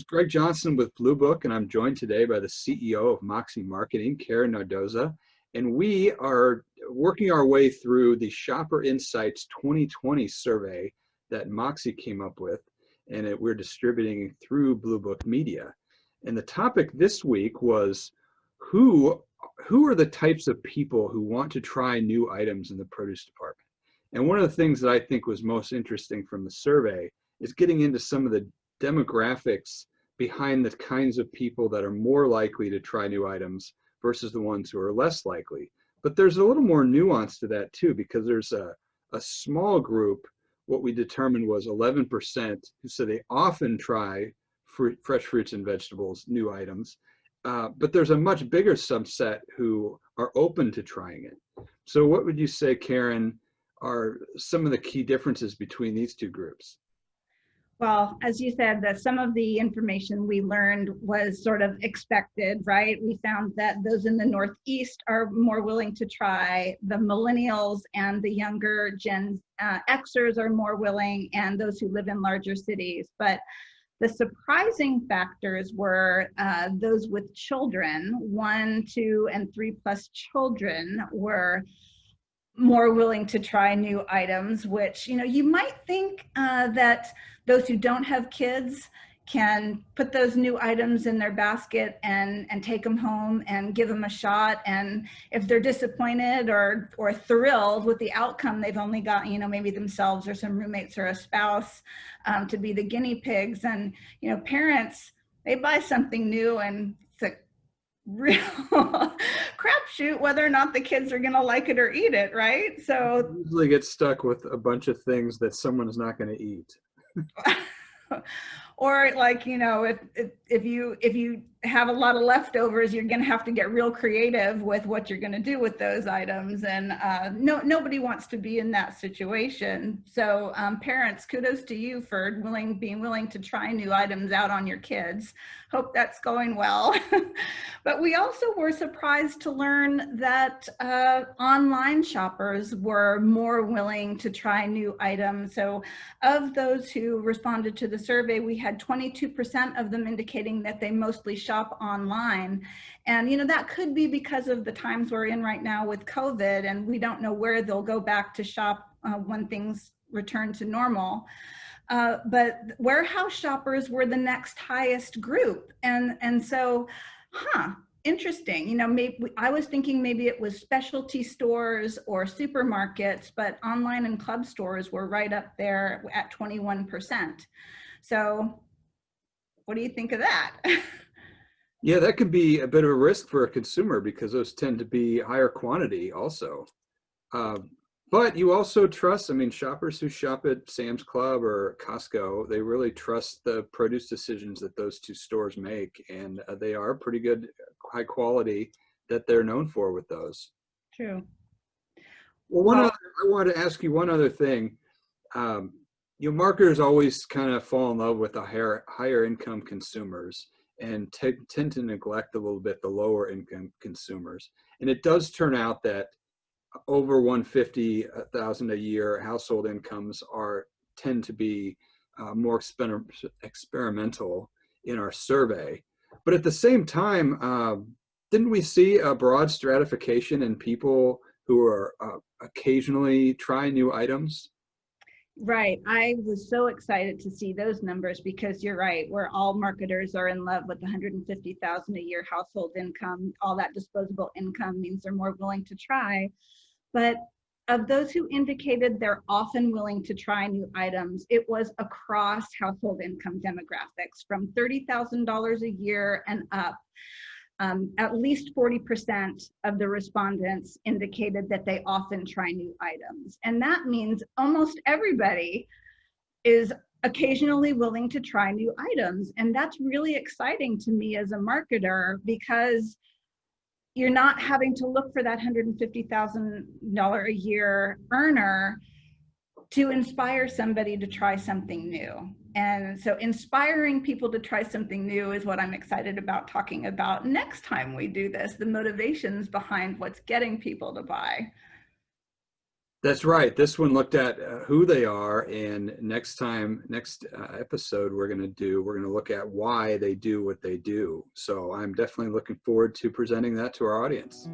Greg Johnson with Blue Book, and I'm joined today by the CEO of Moxxy Marketing, Karen Nardozza. And we are working our way through the Shopper Insights 2020 survey that Moxxy came up with, and we're distributing through Blue Book Media. And the topic this week was who are the types of people who want to try new items in the produce department? And one of the things that I think was most interesting from the survey is getting into some of the demographics behind the kinds of people that are more likely to try new items versus the ones who are less likely. But there's a little more nuance to that too, because there's a small group, what we determined was 11%, who said they often try fresh fruits and vegetables, new items. But there's a much bigger subset who are open to trying it. So what would you say, Karen, are some of the key differences between these two groups? Well, as you said, that some of the information we learned was sort of expected, right? We found that those in the Northeast are more willing to try. The millennials and the younger Gen Xers are more willing, and those who live in larger cities. But the surprising factors were those with children, 1, 2, and 3+ children were more willing to try new items, which, you might think that those who don't have kids can put those new items in their basket and take them home and give them a shot. And if they're disappointed or thrilled with the outcome, they've only got, maybe themselves or some roommates or a spouse to be the guinea pigs. And, parents, they buy something new and it's a real crapshoot whether or not the kids are going to like it or eat it, right? So you usually get stuck with a bunch of things that someone is not going to eat. Or like, if you have a lot of leftovers, you're going to have to get real creative with what you're going to do with those items. And nobody wants to be in that situation. So parents, kudos to you for being willing to try new items out on your kids. Hope that's going well. But we also were surprised to learn that online shoppers were more willing to try new items. So of those who responded to the survey, we had 22% of them indicating that they mostly shop online. And that could be because of the times we're in right now with COVID, and we don't know where they'll go back to shop when things return to normal. But warehouse shoppers were the next highest group. And so, interesting. Maybe I was thinking maybe it was specialty stores or supermarkets, but online and club stores were right up there at 21%. So what do you think of that? Yeah, that could be a bit of a risk for a consumer because those tend to be higher quantity also. But you also trust, shoppers who shop at Sam's Club or Costco, they really trust the produce decisions that those two stores make. And they are pretty good, high quality that they're known for with those. True. Well, I wanted to ask you one other thing. Marketers always kind of fall in love with the higher income consumers and tend to neglect a little bit the lower income consumers. And it does turn out that over $150,000 a year household incomes tend to be more experimental in our survey. But at the same time, didn't we see a broad stratification in people who are occasionally trying new items? Right. I was so excited to see those numbers because you're right. Where all marketers are in love with $150,000 a year household income, all that disposable income means they're more willing to try. But of those who indicated they're often willing to try new items, it was across household income demographics from $30,000 a year and up. At least 40% of the respondents indicated that they often try new items. And that means almost everybody is occasionally willing to try new items. And that's really exciting to me as a marketer because you're not having to look for that $150,000 a year earner to inspire somebody to try something new. And so inspiring people to try something new is what I'm excited about talking about next time we do this, the motivations behind what's getting people to buy. That's right. This one looked at who they are, and next episode we're going to look at why they do what they do. So I'm definitely looking forward to presenting that to our audience.